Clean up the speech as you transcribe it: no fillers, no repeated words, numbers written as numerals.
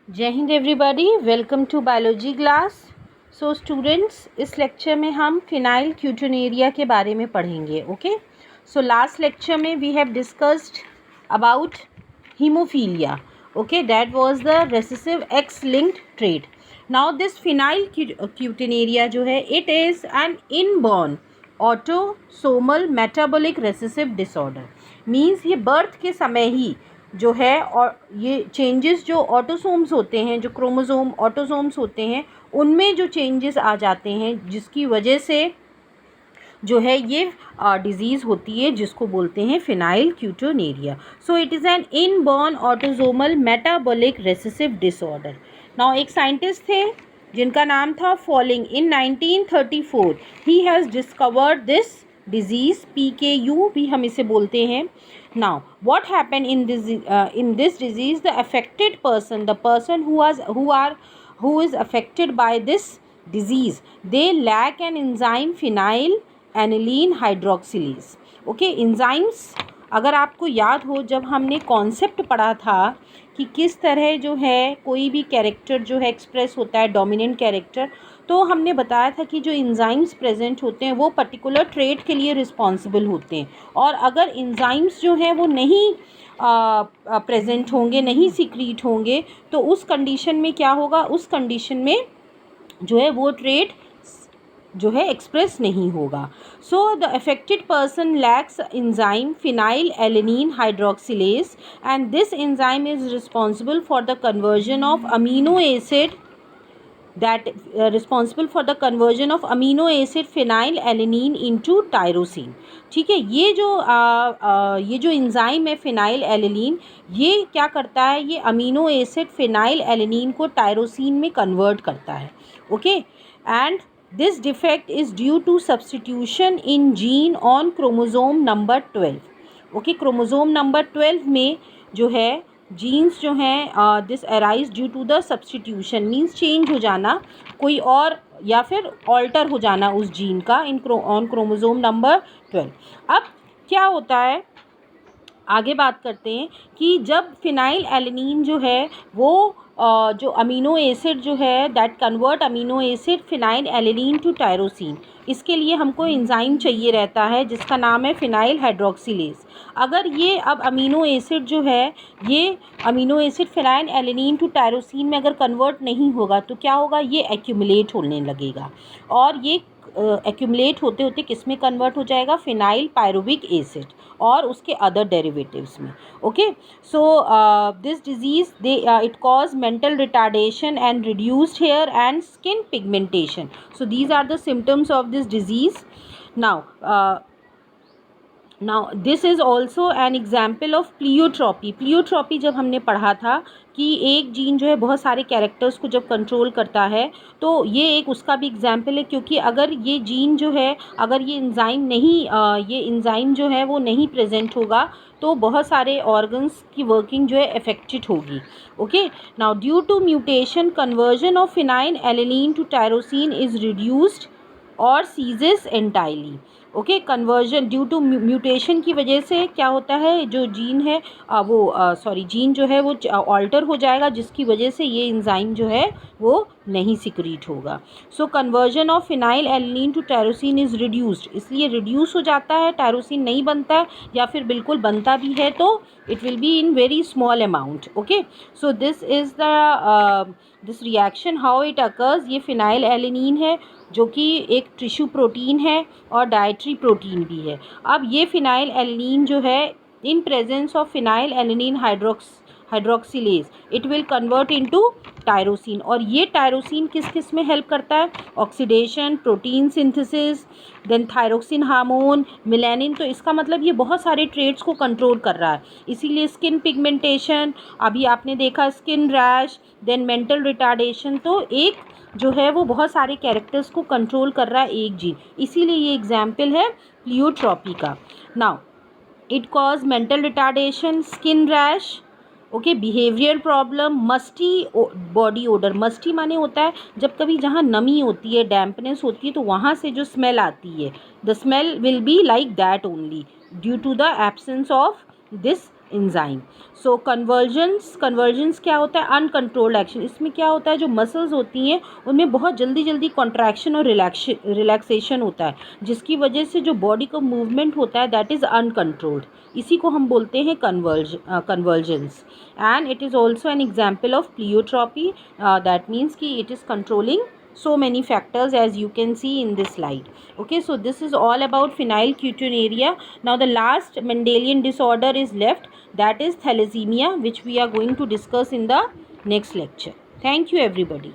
जय Hind everybody, welcome to biology class. So students, इस lecture में हम फिनाइल क्यूटिनेरिया के बारे में पढ़ेंगे। ओके, सो लास्ट लेक्चर में we have discussed about haemophilia. Okay, that was the recessive X linked trait. Now this phenylketonuria जो है, it is an inborn autosomal metabolic recessive disorder. Means ये birth के समय ही जो है, और ये चेंजेस जो ऑटोसोम्स होते हैं, जो क्रोमोसोम ऑटोसोम्स होते हैं, उनमें जो चेंजेस आ जाते हैं, जिसकी वजह से जो है ये डिज़ीज़ होती है, जिसको बोलते हैं phenylketonuria. So it is an inborn autosomal metabolic recessive disorder. Now एक साइंटिस्ट थे जिनका नाम था फॉलिंग। इन 1934 ही has discovered this disease, PKU भी हम इसे बोलते हैं। Now, what happened in this disease? The affected person, the person who is affected by this disease, they lack an enzyme phenylalanine hydroxylase. Okay, enzymes, अगर आपको याद हो, जब हमने कॉन्सेप्ट पढ़ा था कि किस तरह जो है कोई भी कैरेक्टर जो है एक्सप्रेस होता है, डोमिनेंट कैरेक्टर, तो हमने बताया था कि जो इंजाइम्स प्रेजेंट होते हैं वो पर्टिकुलर ट्रेट के लिए रिस्पॉन्सिबल होते हैं, और अगर इंजाइम्स जो हैं वो नहीं प्रेजेंट होंगे, नहीं सीक्रीट होंगे, तो उस कंडीशन में क्या होगा, उस कंडीशन में जो है वो ट्रेट जो है एक्सप्रेस नहीं होगा। So the affected person lakhs enzyme phenylalanine hydroxylase, and this enzyme is responsible for the conversion of amino acid responsible for the conversion of amino acid phenylalanine into tyrosine. ठीक है, ये जो इंजाइम है phenylalanine, ये क्या करता है, ये अमीनो एसिड फिनाइलएलेनिन को टायरोसिन में कन्वर्ट करता है। Okay, and this defect is due to substitution in gene on chromosome number 12। Okay, chromosome number 12 में जो है जीन्स जो हैं, this arise due to the substitution, means change हो जाना कोई और, या फिर ऑल्टर हो जाना उस जीन का ऑन क्रोमोसोम नंबर 12। अब क्या होता है, आगे बात करते हैं कि जब फिनाइलएलेनिन जो है वो जो अमीनो एसिड जो है, that convert amino acid phenylalanine to tyrosine, इसके लिए हमको एंजाइम चाहिए रहता है जिसका नाम है फिनाइल हाइड्रोक्सिलेज। अगर ये अब अमीनो एसिड जो है, ये amino acid phenylalanine to tyrosine में अगर कन्वर्ट नहीं होगा तो क्या होगा, ये एक्यूमुलेट होने लगेगा, और ये एक्यूमुलेट होते होते किस में कन्वर्ट हो जाएगा, फिनाइल पायरुविक एसिड और उसके अदर डेरिवेटिव्स में। Okay, so this disease it cause mental retardation and reduced hair and skin pigmentation. So these are the symptoms of this disease. Now this is also an example of pleiotropy. Pleiotropy जब हमने पढ़ा था कि एक gene जो है बहुत सारे कैरेक्टर्स को जब कंट्रोल करता है, तो ये एक उसका भी एग्जाम्पल है, क्योंकि अगर ये जीन जो है, अगर ये एंजाइम नहीं, ये एंजाइम जो है वो नहीं प्रेजेंट होगा, तो बहुत सारे ऑर्गन्स की वर्किंग जो है अफेक्टेड होगी। Okay, now due to mutation conversion of phenylalanine to tyrosine is reduced और ceases entirely. Okay, conversion due to mutation की वजह से क्या होता है, जो जीन है जीन जो है वो ऑल्टर हो जाएगा, जिसकी वजह से ये एंजाइम जो है वो नहीं सिक्रीट होगा। So conversion of phenylalanine to tyrosine is reduced, इसलिए रिड्यूस हो जाता है, टायरोसिन नहीं बनता है, या फिर बिल्कुल बनता भी है तो it will be in very small amount. Okay, so this is the this reaction how it occurs. ये फिनाइलएलेनिन है जो कि एक टिश्यू प्रोटीन है और डाइटरी प्रोटीन भी है। अब ये फिनाइलएलेनिन जो है, in presence of phenylalanine hydroxylase, it will convert into tyrosine, और ये टायरोसिन किस किस में हेल्प करता है, oxidation, protein synthesis, then thyroxine hormone, melanin. तो इसका मतलब ये बहुत सारे ट्रेट्स को कंट्रोल कर रहा है, इसीलिए स्किन पिगमेंटेशन, अभी आपने देखा skin rash, then mental retardation, तो एक जो है वो बहुत सारे कैरेक्टर्स को कंट्रोल कर रहा है एक जीन, इसीलिए ये एग्जाम्पल है प्लियोट्रॉपी का। Now it cause mental retardation, skin rash, okay, behaviour problem, musty body order. Musty माने होता है जब कभी जहाँ नमी होती है, डैम्पनेस होती है, तो वहाँ से जो स्मेल आती है, the smell will be like that only due to the absence of this enzyme. So convergence क्या होता है? Uncontrolled action. इसमें क्या होता है, जो मसल्स होती हैं उनमें बहुत जल्दी कॉन्ट्रैक्शन और रिलैक्सेशन होता है, जिसकी वजह से जो बॉडी का मूवमेंट होता है दैट इज़ अनकंट्रोल्ड. इसी को हम बोलते हैं convergence. And it is also an example of pleiotropy. That means कि it is controlling so many factors as you can see in this slide. Okay, so this is all about phenylketonuria. Now the last Mendelian disorder is left, that is thalassemia, which we are going to discuss in the next lecture. Thank you everybody.